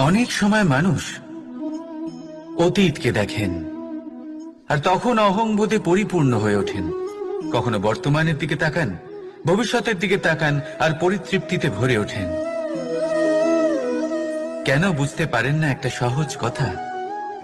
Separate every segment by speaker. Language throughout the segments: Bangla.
Speaker 1: অনেক সময় মানুষ অতীতকে দেখেন আর তখন অহংবোধে পরিপূর্ণ হয়ে ওঠেন। কখনো বর্তমানের দিকে তাকান, ভবিষ্যতের দিকে তাকান আর পরিতৃপ্তিতে ভরে ওঠেন। কেন বুঝতে পারেন না একটা সহজ কথা?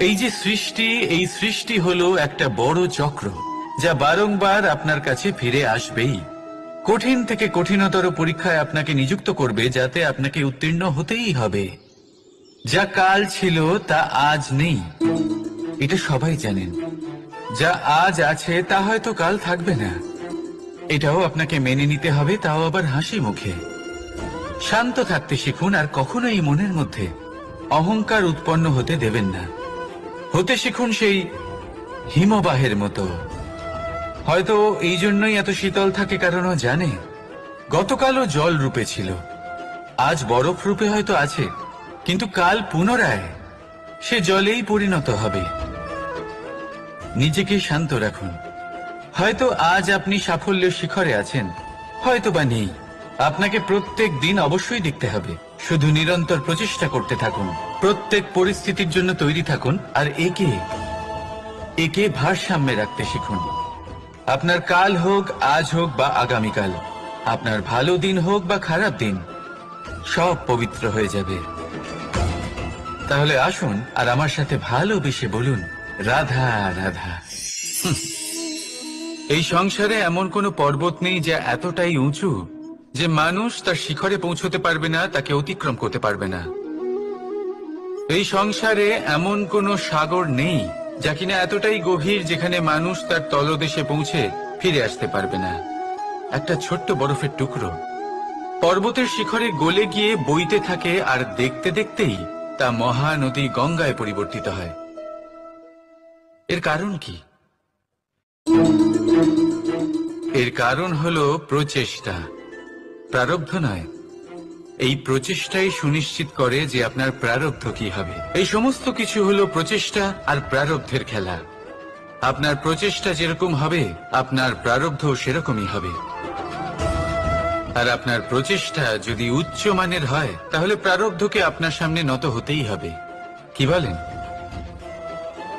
Speaker 1: এই যে সৃষ্টি, এই সৃষ্টি হলো একটা বড় চক্র যা বারংবার আপনার কাছে ফিরে আসবেই। কঠিন থেকে কঠিনতর পরীক্ষায় আপনাকে নিযুক্ত করবে, যাতে আপনাকে উত্তীর্ণ হতেই হবে। যা কাল ছিল তা আজ নেই, এটা সবাই জানেন। যা আজ আছে তা হয়তো কাল থাকবে না, এটাও আপনাকে মেনে নিতে হবে, তাও আবার হাসি মুখে। শান্ত থাকতে শিখুন আর কখনোই মনের মধ্যে অহংকার উৎপন্ন হতে দেবেন না। হতে শিখুন সেই হিমবাহের মতো। হয়তো এই জন্যই এত শীতল থাকে, কারণ ও জানে গতকালও জল রূপে ছিল, আজ বরফ রূপে হয়তো আছে, কিন্তু কাল পুনরায় সে জলেই পরিণত হবে। নিজেকে শান্ত রাখুন। হয়তো আজ আপনি সাফল্যের শিখরে আছেন, হয়তো বা নেই। আপনাকে প্রত্যেক দিন অবশ্যই দেখতে হবে। শুধু নিরন্তর প্রচেষ্টা করতে থাকুন, প্রত্যেক পরিস্থিতির জন্য তৈরি থাকুন আর একে ভারসাম্যে রাখতে শিখুন। আপনার কাল হোক, আজ হোক বা আগামীকাল, আপনার ভালো দিন হোক বা খারাপ দিন, সব পবিত্র হয়ে যাবে। তাহলে আসুন আর আমার সাথে ভালোবেসে বলুন, রাধা রাধা। এই সংসারে এমন কোনো পর্বত নেই যা এতটাই উঁচু যে মানুষ তার শিখরে পৌঁছতে পারবে না, তাকে অতিক্রম করতে পারবে না। এই সংসারে এমন কোনো সাগর নেই যা কিনা এতটাই গভীর যেখানে মানুষ তার তলদেশে পৌঁছে ফিরে আসতে পারবে না। একটা ছোট্ট বরফের টুকরো পর্বতের শিখরে গলে গিয়ে বইতে থাকে, আর দেখতে দেখতেই তা মহানদী গঙ্গায় পরিবর্তিত হয়। এর কারণ কি? এর কারণ হলো প্রচেষ্টা, প্রারব্ধ নয়। এই প্রচেষ্টাই সুনিশ্চিত করে যে আপনার প্রারব্ধ কি হবে। এই সমস্ত কিছু হলো প্রচেষ্টা আর প্রারব্ধের খেলা। আপনার প্রচেষ্টা যেরকম হবে, আপনার প্রারব্ধ সেরকমই হবে। আর আপনার প্রচেষ্টা যদি উচ্চ মানের হয়, তাহলে প্রারব্ধকে আপনার সামনে নত হতেই হবে। কি বলেন?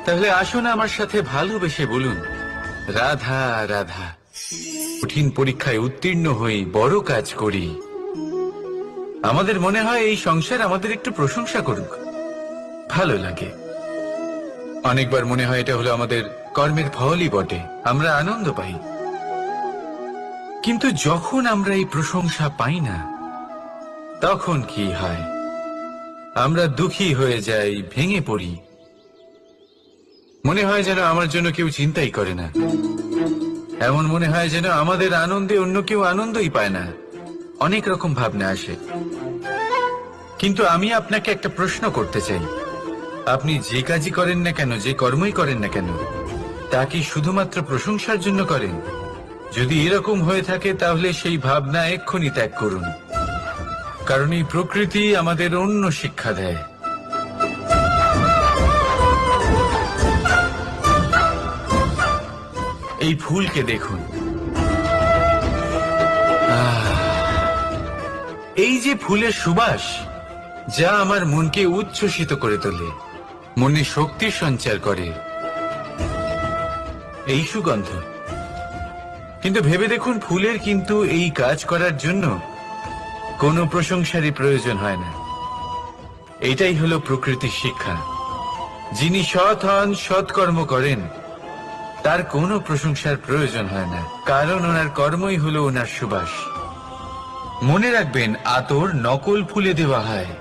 Speaker 1: তাহলে আসুন আমার সাথে ভালোবেসে বলুন, রাধা রাধা। কঠিন পরীক্ষায় উত্তীর্ণ হই, বড় কাজ করি। আমাদের মনে হয় এই সংসার আমাদের একটু প্রশংসা করুক, ভালো লাগে। অনেকবার মনে হয় এটা হলো আমাদের কর্মের ফলই বটে, আমরা আনন্দ পাই। কিন্তু যখন আমরা এই প্রশংসা পাই না, তখন কি হয়? আমরা দুঃখী হয়ে যাই, ভেঙে পড়ি। মনে হয় যেন আমার জন্য কেউ চিন্তাই করে না। এমন মনে হয় যেন আমাদের আনন্দে অন্য কেউ আনন্দই পায় না। অনেক রকম ভাবনা আসে। কিন্তু আমি আপনাকে একটা প্রশ্ন করতে চাই। আপনি যে কাজই করেন না কেন, যে কর্মই করেন না কেন, তা কি শুধুমাত্র প্রশংসার জন্য করেন? যদি এরকম হয়ে থাকে, তাহলে সেই ভাবনা এক্ষুনি ত্যাগ করুন। কারণ এই প্রকৃতি আমাদের অন্য শিক্ষা দেয়। এই ফুলকে দেখুন, এই যে ফুলের সুবাস, যা আমার মনকে উচ্ছ্বসিত করে তোলে, মনে শক্তি সঞ্চার করে, এই সুগন্ধ। কিন্তু ভেবে দেখুন, ফুলের কিন্তু এই কাজ করার জন্য কোনো প্রশংসারই প্রয়োজন হয় না। এটাই হলো প্রকৃতির শিক্ষা। যিনি সৎ হন, সৎকর্ম করেন, তার কোনো প্রশংসার প্রয়োজন হয় না, কারণ ওনার কর্মই হলো ওনার সুবাস। মনে রাখবেন, আতর নকল ফুলে দেওয়া হয়,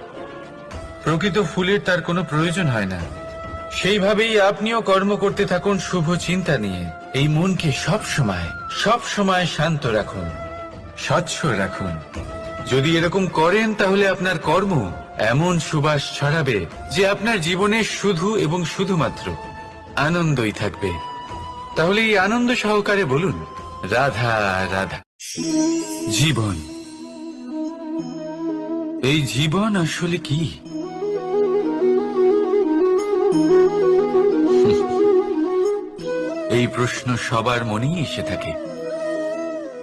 Speaker 1: প্রকৃত ফুলের তার কোনো প্রয়োজন হয় না। সেইভাবেই আপনিও কর্ম করতে থাকুন শুভ চিন্তা নিয়ে। এই মনকে সব সময় শান্ত রাখুন, স্বচ্ছ রাখুন। যদি এরকম করেন, তাহলে আপনার কর্ম এমন সুবাস ছড়াবে যে আপনার জীবনে শুধু এবং শুধুমাত্র আনন্দই থাকবে। তাহলে এই আনন্দ সহকারে বলুন, রাধা রাধা। জীবন, এই জীবন আসলে কি? এই প্রশ্ন সবার মনেই এসে থাকে।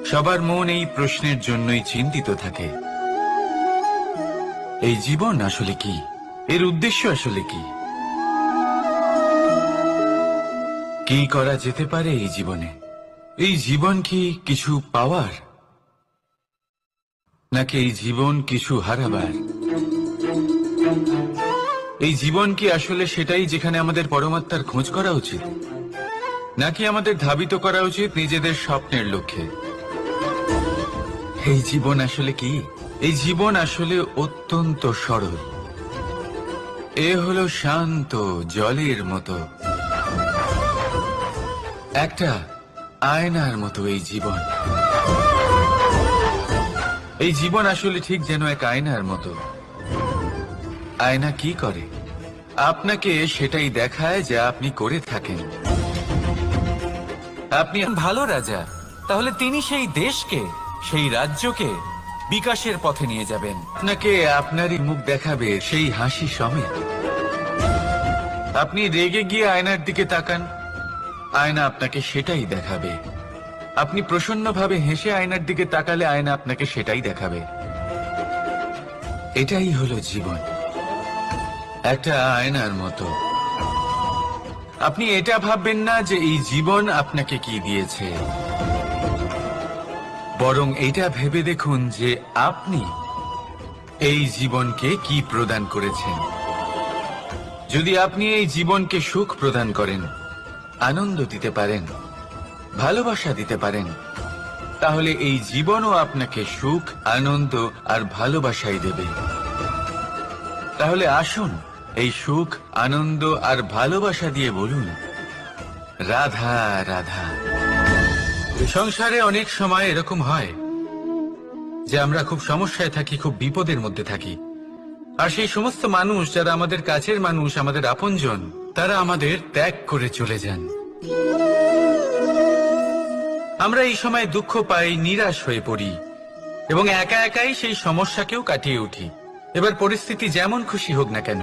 Speaker 1: সবার মন এই প্রশ্নের জন্যই চিন্তিত থাকে। এই জীবন আসলে কি? এর উদ্দেশ্য আসলে কি? কি করা যেতে পারে এই জীবনে? এই জীবন কি কিছু পাওয়ার, নাকি এই জীবন কিছু হারাবার? এই জীবন কি আসলে সেটাই যেখানে আমাদের পরমাত্মার খোঁজ করা উচিত, নাকি আমাদের ধাবিত করা উচিত নিজেদের স্বপ্নের লক্ষ্যে? এই জীবন আসলে কি? এই জীবন আসলে অত্যন্ত সরল। এ হলো শান্ত জলের মতো, একটা আয়নার মতো এই জীবন। এই জীবন আসলে ঠিক যেন এক আয়নার মতো। আয়না কি করে? আপনাকে সেটাই দেখায় যা আপনি করে থাকেন। আপনি ভালো রাজা, তাহলে তিনি সেই দেশকে, সেই রাজ্যকে বিকাশের পথে নিয়ে যাবেন। আপনাকে আপনারই মুখ দেখাবে সেই হাসি সমেত। আপনি রেগে গিয়ে আয়নার দিকে তাকান, আয়না আপনাকে সেটাই দেখাবে। আপনি প্রসন্নভাবে হেসে আয়নার দিকে তাকালে আয়না আপনাকে সেটাই দেখাবে। এটাই হলো জীবন, একটা আয়নার মতো। আপনি এটা ভাববেন না যে এই জীবন আপনাকে কি দিয়েছে, বরং এটা ভেবে দেখুন যে আপনি এই জীবনকে কি প্রদান করেছেন। যদি আপনি এই জীবনকে সুখ প্রদান করেন, আনন্দ দিতে পারেন, ভালোবাসা দিতে পারেন, তাহলে এই জীবনও আপনাকে সুখ, আনন্দ আর ভালোবাসাই দেবে। তাহলে আসুন এই সুখ, আনন্দ আর ভালোবাসা দিয়ে বলুন, রাধা রাধা। সংসারে অনেক সময় এরকম হয় যে আমরা খুব সমস্যায় থাকি, খুব বিপদের মধ্যে থাকি। আর সেই সমস্ত মানুষ যারা আমাদের কাছের মানুষ, আমাদের আপনজন, তারা আমাদের ত্যাগ করে চলে যান। আমরা এই সময় দুঃখ পাই, নিরাশ হয়ে পড়ি এবং একা একাই সেই সমস্যাকেও কাটিয়ে উঠি। এবার পরিস্থিতি যেমন খুশি হোক না কেন,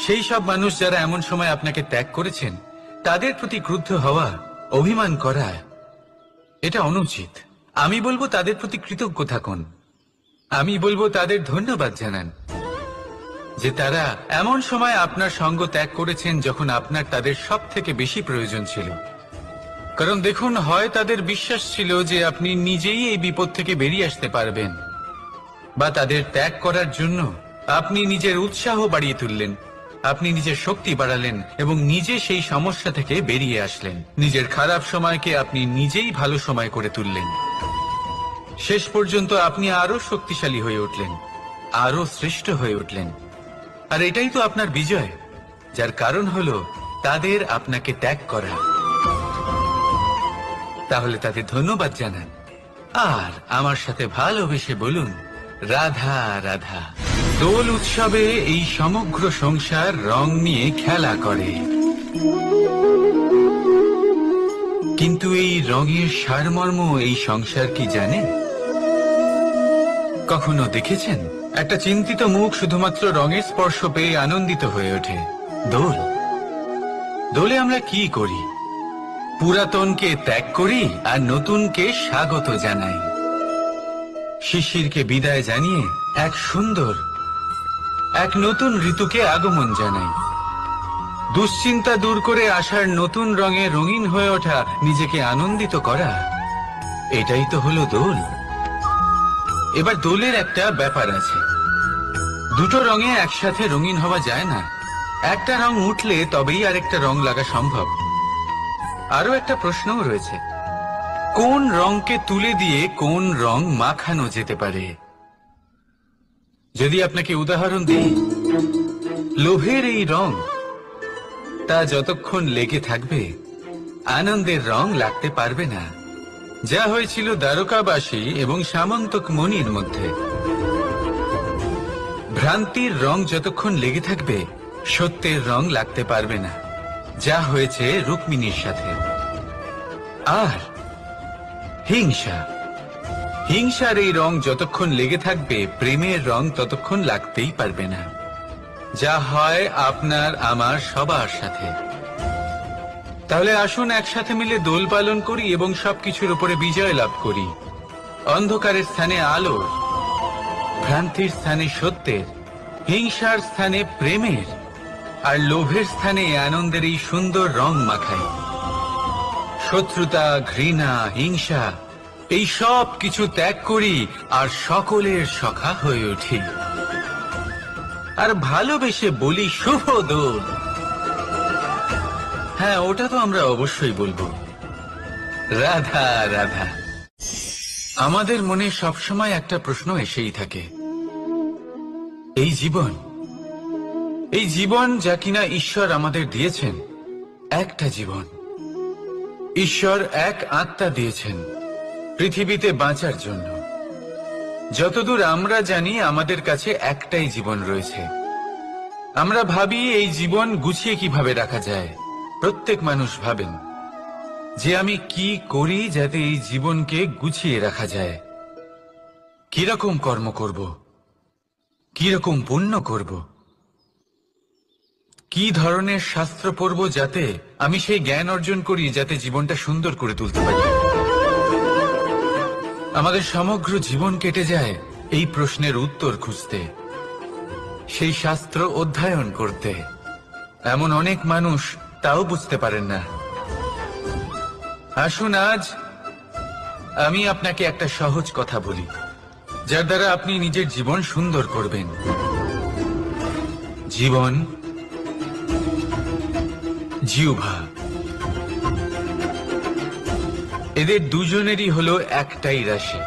Speaker 1: সেই সব মানুষ যারা এমন সময় আপনাকে ত্যাগ করেছেন, তাদের প্রতি ক্রুদ্ধ হওয়া, অভিমান করা, এটা অনুচিত। আমি বলবো তাদের প্রতি কৃতজ্ঞ থাকুন। আমি বলবো তাদের ধন্যবাদ জানান যে তারা এমন সময় আপনার সঙ্গ ত্যাগ করেছেন যখন আপনার তাদের সব থেকে বেশি প্রয়োজন ছিল। কারণ দেখুন, হয় তাদের বিশ্বাস ছিল যে আপনি নিজেই এই বিপদ থেকে বেরিয়ে আসতে পারবেন, বা তাদের ত্যাগ করার জন্য আপনি নিজের উৎসাহ বাড়িয়ে তুললেন, আপনি নিজের শক্তি বাড়ালেন এবং নিজে সেই সমস্যা থেকে বেরিয়ে আসলেন। নিজের খারাপ সময়কে আপনি নিজেই ভালো সময় করে তুললেন। শেষ পর্যন্ত আপনি আরো শক্তিশালী হয়ে উঠলেন, আরো শ্রেষ্ঠ হয়ে উঠলেন। আর এটাই তো আপনার বিজয়, যার কারণ হলো তাদের আপনাকে ত্যাগ করা। তাহলে তাদের ধন্যবাদ জানান আর আমার সাথে ভালোবেসে বলুন, রাধা রাধা। দোল উৎসবে এই সমগ্র সংসার রং নিয়ে খেলা করে, কিন্তু এই রঙের সারমর্ম এই সংসার কি জানে? কখনো দেখেছেন একটা চিন্তিত মুখ শুধুমাত্র রঙের স্পর্শ পেয়ে আনন্দিত হয়ে ওঠে? দোলে আমরা কি করি? পুরাতনকে ত্যাগ করি আর নতুনকে স্বাগত জানাই। শিশিরকে বিদায় জানিয়ে এক সুন্দর, এক নতুন ঋতুকে আগমন জানাই। দুশ্চিন্তা দূর করে আসার নতুন রঙে রঙিন হয়ে ওঠা, নিজেকে আনন্দিত করা, এটাই তো হলো দোল। এবার দোলের একটা ব্যাপার আছে, দুটো রঙে একসাথে রঙিন হওয়া যায় না। একটা রং উঠলে তবেই আরেকটা রং লাগা সম্ভব। আরো একটা প্রশ্নও রয়েছে, কোন রংকে তুলে দিয়ে কোন রং মাখানো যেতে পারে? যদি আপনাকে উদাহরণ দিই, লোভের এই রং, তা যতক্ষণ লেগে থাকবে আনন্দের রং লাগতে পারবে না। যা হয়েছিল দ্বারকাবাসী এবং সামন্তক মণির মধ্যে। ভ্রান্তির রং যতক্ষণ লেগে থাকবে সত্যের রং লাগতে পারবে না, যা হয়েছে রুক্মিণীর সাথে। আর হিংসার এই রং যতক্ষণ লেগে থাকবে প্রেমের রং ততক্ষণ লাগতেই পারবে না, যা হয় আপনার আমার সবার সাথে। তাহলে আসুন একসাথে মিলে দোল পালন করি এবং সবকিছুর উপরে বিজয় লাভ করি। অন্ধকারের স্থানে আলোর, ভ্রান্তির স্থানে সত্যের, হিংসার স্থানে প্রেমের আর লোভের স্থানে আনন্দের এই সুন্দর রং মাখাই। শত্রুতা, ঘৃণা, হিংসা এই সব কিছু ত্যাগ করি আর সকলের সখা হয়ে উঠি। আর ভালোবেসে বলি শুভ দোল। হ্যাঁ, ওটা তো আমরা অবশ্যই বলবো, রাধা রাধা। আমাদের মনে সবসময় একটা প্রশ্ন এসেই থাকে, এই জীবন যা কিনা ঈশ্বর আমাদের দিয়েছেন, একটা জীবন। ঈশ্বর এক আত্মা দিয়েছেন পৃথিবীতে বাঁচার জন্য। যতদূর আমরা জানি আমাদের কাছে একটাই জীবন রয়েছে। আমরা ভাবি এই জীবন গুছিয়ে কিভাবে রাখা যায়। প্রত্যেক মানুষ ভাবেন যে আমি কি করি যাতে এই জীবনকে গুছিয়ে রাখা যায়, কিরকম কর্ম করব, কিরকম পুণ্য করব, কি ধরনের শাস্ত্র পড়ব যাতে আমি সেই জ্ঞান অর্জন করি যাতে জীবনটা সুন্দর করে তুলতে পারি। আমাদের সমগ্র জীবন কেটে যায় এই প্রশ্নের উত্তর খুঁজতে, সেই শাস্ত্র অধ্যয়ন করতে। এমন অনেক মানুষ তাও বুঝতে পারেন না। আসুন আজ আমি আপনাকে একটা সহজ কথা বলি, যার দ্বারা আপনি নিজের জীবন সুন্দর করবেন। জীবন, জিহ্বা, এদের দুজনেরই হলো একটাই রাশি।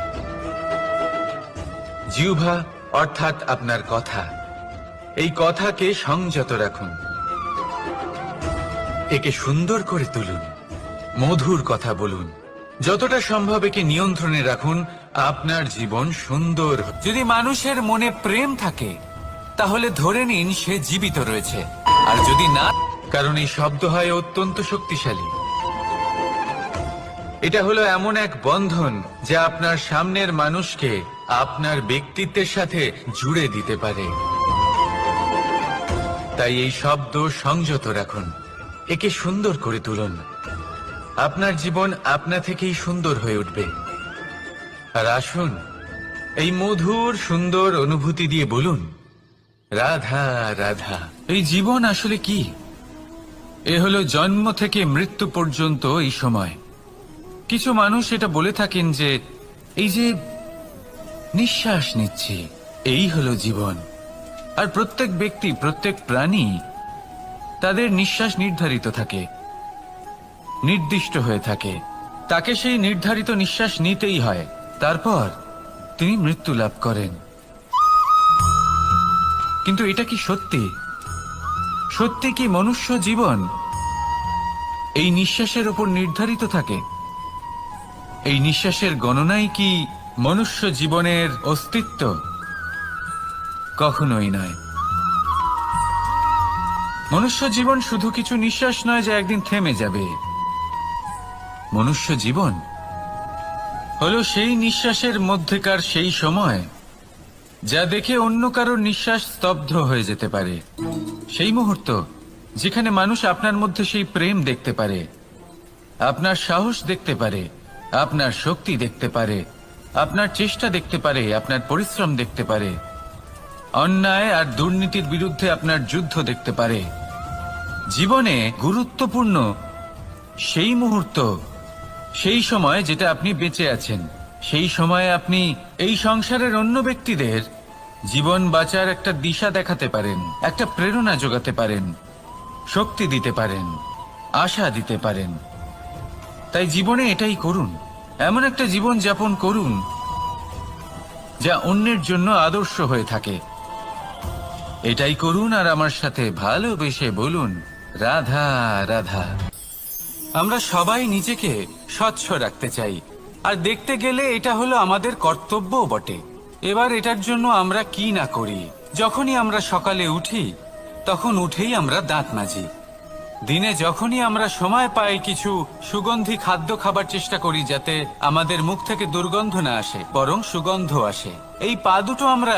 Speaker 1: জিহ্বা অর্থাৎ আপনার কথা। এই কথাকে সংযত রাখুন, একে সুন্দর করে তুলুন, মধুর কথা বলুন, যতটা সম্ভব একে নিয়ন্ত্রণে রাখুন। আপনার জীবন সুন্দর। যদি মানুষের মনে প্রেম থাকে তাহলে ধরে নিন সে জীবিত রয়েছে, আর যদি না, কারণ এই শব্দ হয় অত্যন্ত শক্তিশালী। এটা হলো এমন এক বন্ধন যা আপনার সামনের মানুষকে আপনার ব্যক্তিত্বের সাথে জুড়ে দিতে পারে। তাই এই শব্দ সংযত রাখুন, একে সুন্দর করে তুলুন। আপনার জীবন আপনা থেকেই সুন্দর হয়ে উঠবে। আর আসুন এই মধুর সুন্দর অনুভূতি দিয়ে বলুন, রাধা রাধা। এই জীবন আসলে কি? এ হলো জন্ম থেকে মৃত্যু পর্যন্ত এই সময়। কিছু মানুষ এটা বলে থাকেন যে এই যে নিঃশ্বাস নিচ্ছি, এই হলো জীবন। আর প্রত্যেক ব্যক্তি, প্রত্যেক প্রাণী, তাদের নিঃশ্বাস নির্ধারিত থাকে, নির্দিষ্ট হয়ে থাকে। তাকে সেই নির্ধারিত নিঃশ্বাস নিতেই হয়, তারপর তিনি মৃত্যু লাভ করেন। কিন্তু এটা কি সত্যি? সত্যি কি মনুষ্য জীবন এই নিঃশ্বাসের উপর নির্ধারিত থাকে? এই নিঃশ্বাসের গণনাই কি মনুষ্য জীবনের অস্তিত্ব? কখনোই নয়। মনুষ্য জীবন শুধু কিছু নিঃশ্বাস নয় যা একদিন থেমে যাবে। মনুষ্য জীবন হলো সেই নিঃশ্বাসের মধ্যেকার সেই সময় যা দেখে অন্য কারোর নিঃশ্বাস স্তব্ধ হয়ে যেতে পারে। সেই মুহূর্ত যেখানে মানুষ আপনার মধ্যে সেই প্রেম দেখতে পারে, আপনার সাহস দেখতে পারে, আপনার শক্তি দেখতে পারে, আপনার চেষ্টা দেখতে পারে, আপনার পরিশ্রম দেখতে পারে, অন্যায় আর দুর্নীতির বিরুদ্ধে আপনার যুদ্ধ দেখতে পারে। জীবনে গুরুত্বপূর্ণ সেই মুহূর্ত, সেই সময় যেটা আপনি বেঁচে আছেন। সেই সময়ে আপনি এই সংসারের অন্য ব্যক্তিদের জীবন বাঁচার একটা দিশা দেখাতে পারেন, একটা প্রেরণা যোগাতে পারেন, শক্তি দিতে পারেন, আশা দিতে পারেন। তাই জীবনে এটাই করুন, এমন একটা জীবন যাপন করুন যা অন্যের জন্য আদর্শ হয়ে থাকে। এটাই করুন আর আমার সাথে ভালোবেসে বলুন, রাধা রাধা। আমরা সবাই নিজেকে স্বচ্ছ রাখতে চাই, আর দেখতে গেলে এটা হলো আমাদের কর্তব্যও বটে। এবার এটার জন্য আমরা কি না করি। যখনই আমরা সকালে উঠি তখন উঠেই আমরা দাঁত মাজি। দিনে যখনই আমরা সময় পাই কিছু সুগন্ধি খাদ্য খাবার চেষ্টা করি যাতে আমাদের মুখ থেকে দুর্গন্ধ না আসে, বরং সুগন্ধ আসে। এই পা দুটো আমরা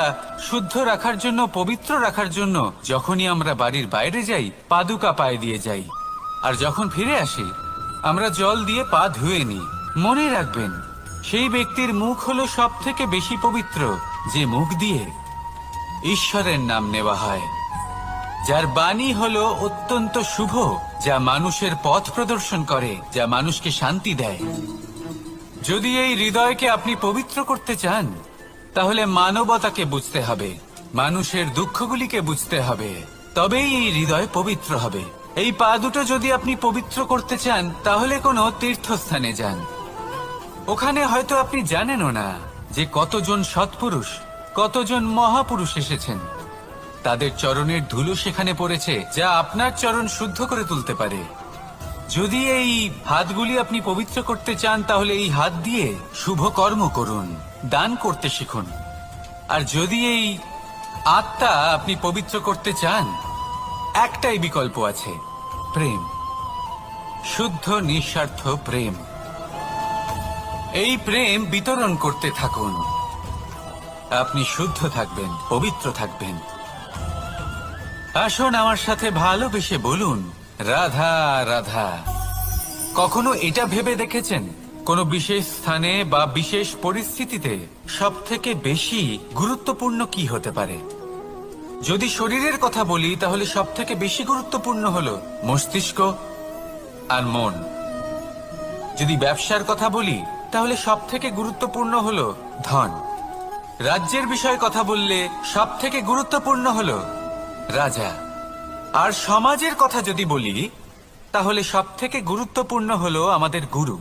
Speaker 1: শুদ্ধ রাখার জন্য, পবিত্র রাখার জন্য যখনই আমরা বাড়ির বাইরে যাই পাদুকা পায়ে দিয়ে যাই, আর যখন ফিরে আসি আমরা জল দিয়ে পা ধুয়ে নিই। মনে রাখবেন, সেই ব্যক্তির মুখ হলো সব থেকে বেশি পবিত্র যে মুখ দিয়ে ঈশ্বরের নাম নেওয়া হয়, যার বাণী হলো অত্যন্ত শুভ, যা মানুষের পথ প্রদর্শন করে, যা মানুষকে শান্তি দেয়। যদি এই হৃদয়কে আপনি পবিত্র করতে চান, তাহলে মানবতাকে বুঝতে হবে, মানুষের দুঃখগুলিকে বুঝতে হবে, তবেই এই হৃদয় পবিত্র হবে। এই পা দুটো যদি আপনি পবিত্র করতে চান, তাহলে কোনো তীর্থস্থানে যান। ওখানে হয়তো আপনি জানেনও না যে কতজন সৎপুরুষ, কতজন মহাপুরুষ এসেছেন। তাদের চরণের ধুলো সেখানে পড়েছে, যা আপনার চরণ শুদ্ধ করে তুলতে পারে। যদি এই হাতগুলি আপনি পবিত্র করতে চান, তাহলে এই হাত দিয়ে শুভ কর্ম করুন, দান করতে শিখুন। আর যদি এই আত্মা আপনি পবিত্র করতে চান, একটাই বিকল্প আছে, প্রেম, শুদ্ধ নিঃস্বার্থ প্রেম। এই প্রেম বিতরণ করতে থাকুন, আপনি শুদ্ধ থাকবেন, পবিত্র থাকবেন। আসুন আমার সাথে ভালোবেসে বলুন, রাধা রাধা। কখনো এটা ভেবে দেখেছেন, কোনো বিশেষ স্থানে বা বিশেষ পরিস্থিতিতে সব থেকে বেশি গুরুত্বপূর্ণ কি হতে পারে? যদি শরীরের কথা বলি, তাহলে সব থেকে বেশি গুরুত্বপূর্ণ হলো মস্তিষ্ক আর মন। যদি ব্যবসার কথা বলি, তাহলে সব থেকে গুরুত্বপূর্ণ হলো ধন। রাজ্যের বিষয়ে কথা বললে সব থেকে গুরুত্বপূর্ণ হলো রাজা। আর সমাজের কথা যদি বলি, তাহলে সব থেকে গুরুত্বপূর্ণ হলো আমাদের গুরু।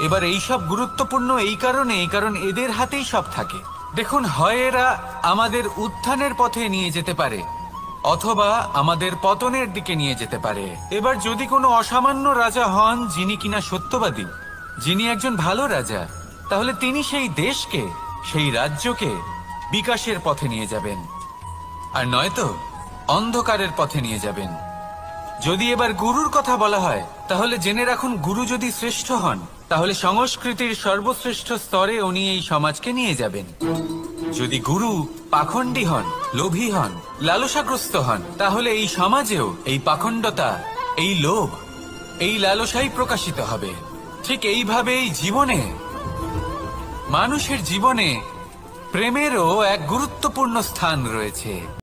Speaker 1: এবার এই সব গুরুত্বপূর্ণ এই কারণ এদের হাতেই সব থাকে। দেখুন, হয় এরা আমাদের উত্থানের পথে নিয়ে যেতে পারে, অথবা আমাদের পতনের দিকে নিয়ে যেতে পারে। এবার যদি কোনো অসামান্য রাজা হন, যিনি কিনা সত্যবাদী, যিনি একজন ভালো রাজা, তাহলে তিনি সেই দেশকে, সেই রাজ্যকে বিকাশের পথে নিয়ে যাবেন, আর নয়তো অন্ধকারের পথে নিয়ে যাবেন। যদি এবার গুরুর কথা বলা হয়, তাহলে জেনে রাখুন, গুরু যদি শ্রেষ্ঠ হন, তাহলে সংস্কৃতির সর্বশ্রেষ্ঠ স্তরে উনি এই সমাজকে নিয়ে যাবেন। যদি গুরু পাখণ্ডী হন, লোভী হন, লালসাগ্রস্ত হন, তাহলে এই সমাজেও এই পাখণ্ডতা, এই লোভ, এই লালসাই প্রকাশিত হবে। ঠিক এইভাবেই জীবনে, মানুষের জীবনে প্রেমেরও এক গুরুত্বপূর্ণ স্থান রয়েছে।